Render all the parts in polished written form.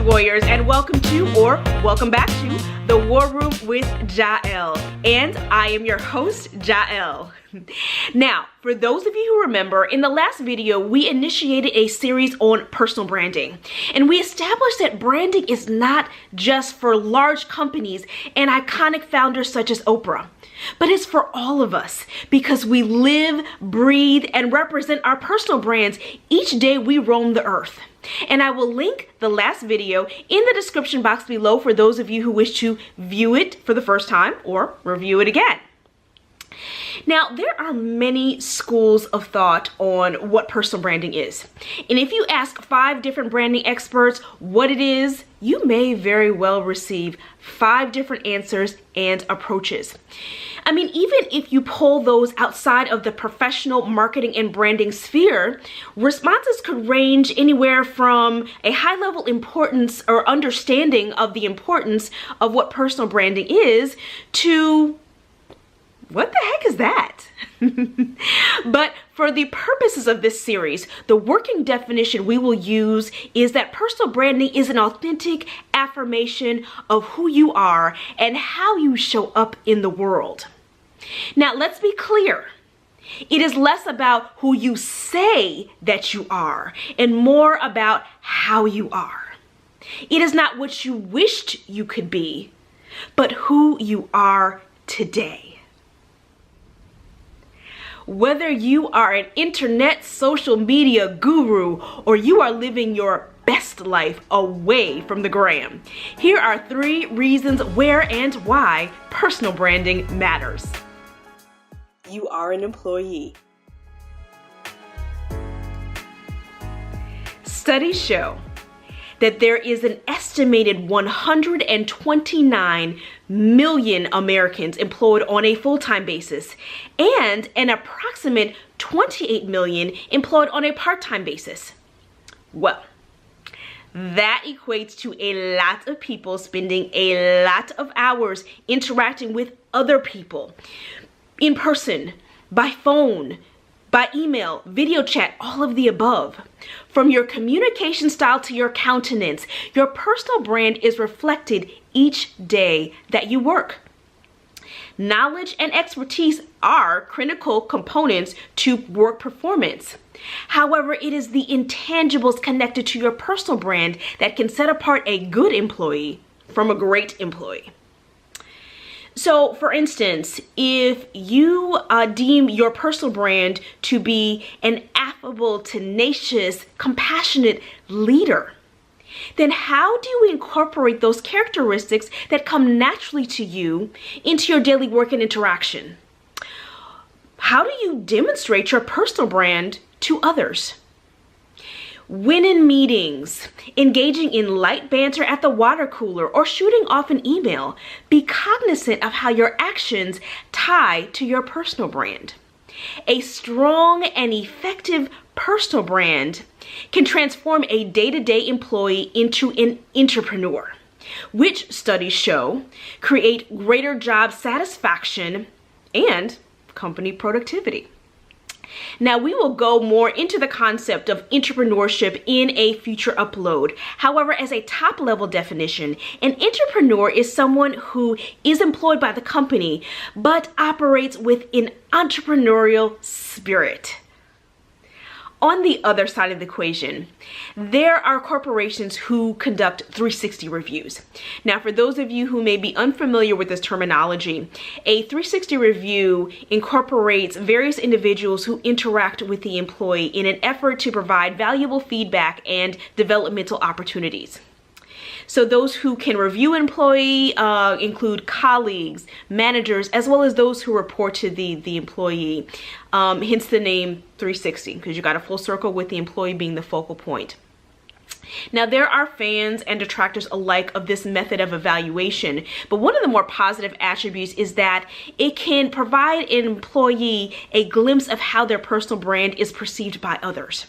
Warriors, and welcome back to the War Room with Jael. And I am your host, Jael. Now, for those of you who remember, in the last video, we initiated a series on personal branding. And we established that branding is not just for large companies and iconic founders such as Oprah, but it's for all of us because we live, breathe, and represent our personal brands each day we roam the earth. And I will link the last video in the description box below for those of you who wish to view it for the first time or review it again. Now, there are many schools of thought on what personal branding is. And if you ask 5 different branding experts what it is, you may very well receive 5 different answers and approaches. I mean, even if you pull those outside of the professional marketing and branding sphere, responses could range anywhere from a high-level importance or understanding of the importance of what personal branding is to what the heck is that? But for the purposes of this series, the working definition we will use is that personal branding is an authentic affirmation of who you are and how you show up in the world. Now, let's be clear. It is less about who you say that you are and more about how you are. It is not what you wished you could be, but who you are today. Whether you are an internet social media guru or you are living your best life away from the gram, here are 3 reasons where and why personal branding matters. You are an employee. Studies show that there is an estimated 129 million Americans employed on a full-time basis and an approximate 28 million employed on a part-time basis. Well, that equates to a lot of people spending a lot of hours interacting with other people in person, by phone, by email, video chat, all of the above. From your communication style to your countenance, your personal brand is reflected each day that you work. Knowledge and expertise are critical components to work performance. However, it is the intangibles connected to your personal brand that can set apart a good employee from a great employee. So, for instance, if you deem your personal brand to be an affable, tenacious, compassionate leader, then how do you incorporate those characteristics that come naturally to you into your daily work and interaction? How do you demonstrate your personal brand to others? When in meetings, engaging in light banter at the water cooler, or shooting off an email, be cognizant of how your actions tie to your personal brand. A strong and effective personal brand can transform a day-to-day employee into an entrepreneur, which studies show create greater job satisfaction and company productivity. Now, we will go more into the concept of entrepreneurship in a future upload. However, as a top-level definition, an entrepreneur is someone who is employed by the company but operates with an entrepreneurial spirit. On the other side of the equation, there are corporations who conduct 360 reviews. Now, for those of you who may be unfamiliar with this terminology, a 360 review incorporates various individuals who interact with the employee in an effort to provide valuable feedback and developmental opportunities. So those who can review an employee include colleagues, managers, as well as those who report to the employee. Hence the name 360, because you got a full circle with the employee being the focal point. Now, there are fans and detractors alike of this method of evaluation, but one of the more positive attributes is that it can provide an employee a glimpse of how their personal brand is perceived by others.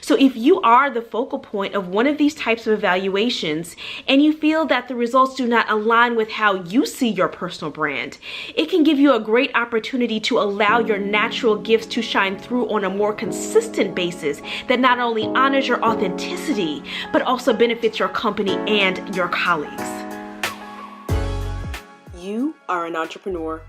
So if you are the focal point of one of these types of evaluations and you feel that the results do not align with how you see your personal brand, it can give you a great opportunity to allow your natural gifts to shine through on a more consistent basis that not only honors your authenticity, but also benefits your company and your colleagues. You are an entrepreneur.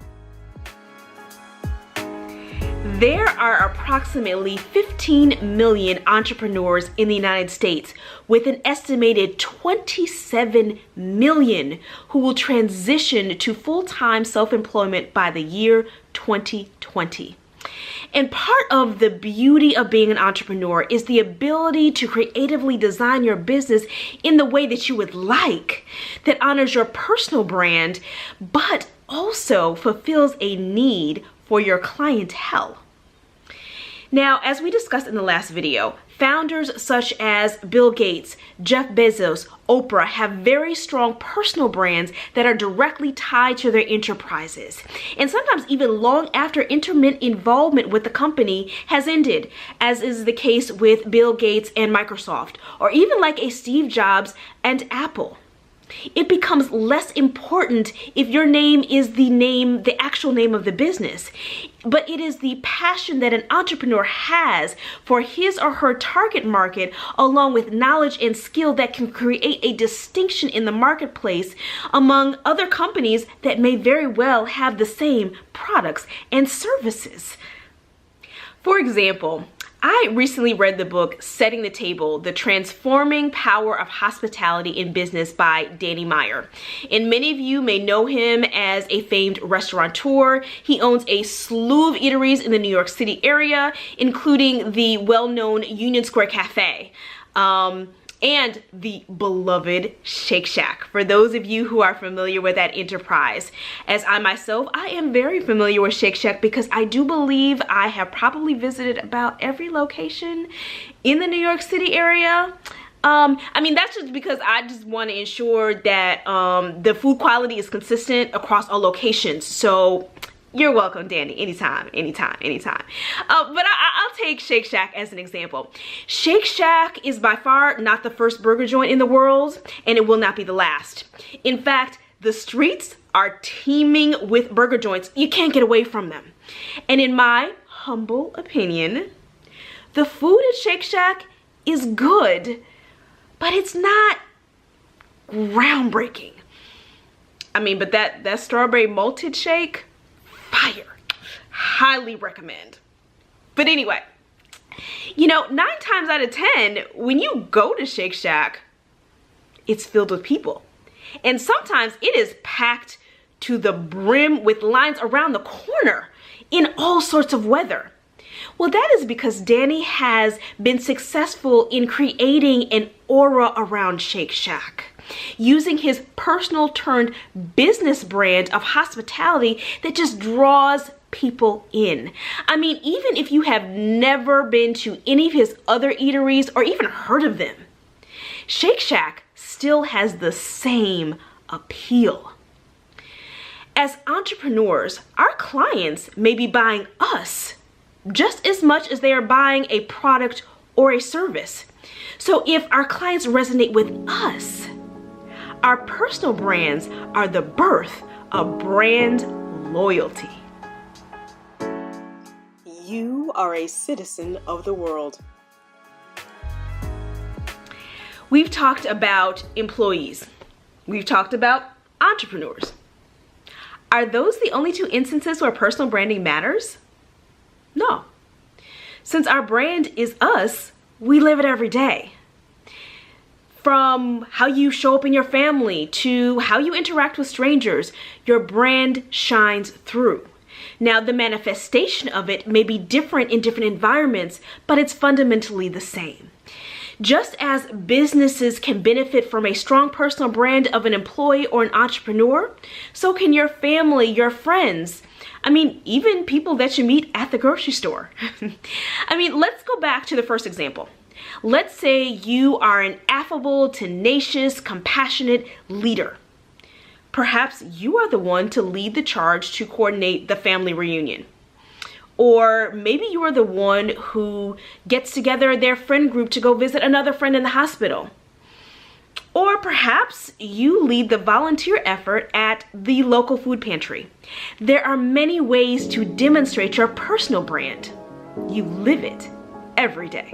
There are approximately 15 million entrepreneurs in the United States, with an estimated 27 million who will transition to full-time self-employment by the year 2020. And part of the beauty of being an entrepreneur is the ability to creatively design your business in the way that you would like, that honors your personal brand, but also fulfills a need for your clientele. Now, as we discussed in the last video, founders such as Bill Gates, Jeff Bezos, Oprah have very strong personal brands that are directly tied to their enterprises. And sometimes even long after intermittent involvement with the company has ended, as is the case with Bill Gates and Microsoft, or even like a Steve Jobs and Apple. It becomes less important if your name is the actual name of the business, but it is the passion that an entrepreneur has for his or her target market, along with knowledge and skill that can create a distinction in the marketplace among other companies that may very well have the same products and services. For example, I recently read the book Setting the Table, The Transforming Power of Hospitality in Business by Danny Meyer. And many of you may know him as a famed restaurateur. He owns a slew of eateries in the New York City area, including the well-known Union Square Cafe. And the beloved Shake Shack, for those of you who are familiar with that enterprise. As I myself, I am very familiar with Shake Shack because I do believe I have probably visited about every location in the New York City area. I mean, that's just because I just want to ensure that the food quality is consistent across all locations. So you're welcome, Danny, anytime. But I'll take Shake Shack as an example. Shake Shack is by far not the first burger joint in the world, and it will not be the last. In fact, the streets are teeming with burger joints. You can't get away from them. And in my humble opinion, the food at Shake Shack is good, but it's not groundbreaking. I mean, but that strawberry malted shake, fire. Highly recommend. But anyway, you know, 9 times out of 10, when you go to Shake Shack, it's filled with people. And sometimes it is packed to the brim with lines around the corner in all sorts of weather. Well, that is because Danny has been successful in creating an aura around Shake Shack, using his personal turned business brand of hospitality that just draws people in. I mean, even if you have never been to any of his other eateries or even heard of them, Shake Shack still has the same appeal. As entrepreneurs, our clients may be buying us just as much as they are buying a product or a service. So if our clients resonate with us, our personal brands are the birth of brand loyalty. You are a citizen of the world. We've talked about employees. We've talked about entrepreneurs. Are those the only 2 instances where personal branding matters? No. Since our brand is us, we live it every day. From how you show up in your family to how you interact with strangers, your brand shines through. Now, the manifestation of it may be different in different environments, but it's fundamentally the same. Just as businesses can benefit from a strong personal brand of an employee or an entrepreneur, so can your family, your friends. I mean, even people that you meet at the grocery store. I mean, let's go back to the first example. Let's say you are an affable, tenacious, compassionate leader. Perhaps you are the one to lead the charge to coordinate the family reunion. Or maybe you are the one who gets together their friend group to go visit another friend in the hospital. Or perhaps you lead the volunteer effort at the local food pantry. There are many ways to demonstrate your personal brand. You live it every day.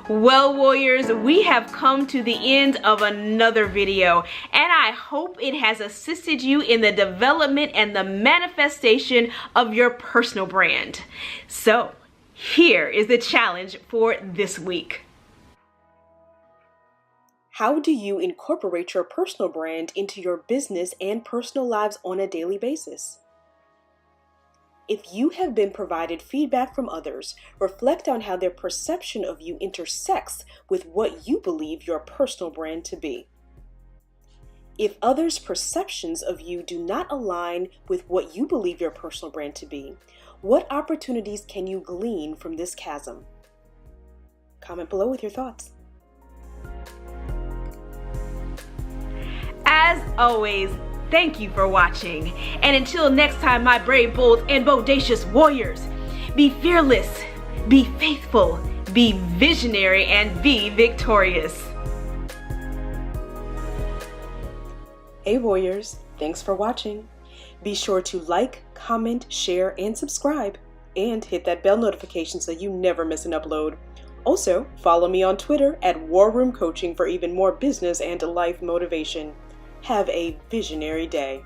Well, warriors, we have come to the end of another video, and I hope it has assisted you in the development and the manifestation of your personal brand. So, here is the challenge for this week. How do you incorporate your personal brand into your business and personal lives on a daily basis? If you have been provided feedback from others, reflect on how their perception of you intersects with what you believe your personal brand to be. If others' perceptions of you do not align with what you believe your personal brand to be, what opportunities can you glean from this chasm? Comment below with your thoughts. As always, thank you for watching. And until next time, my brave, bold, and bodacious warriors, be fearless, be faithful, be visionary, and be victorious. Hey warriors, thanks for watching. Be sure to like, comment, share, and subscribe, and hit that bell notification so you never miss an upload. Also, follow me on Twitter at War Room Coaching for even more business and life motivation. Have a visionary day.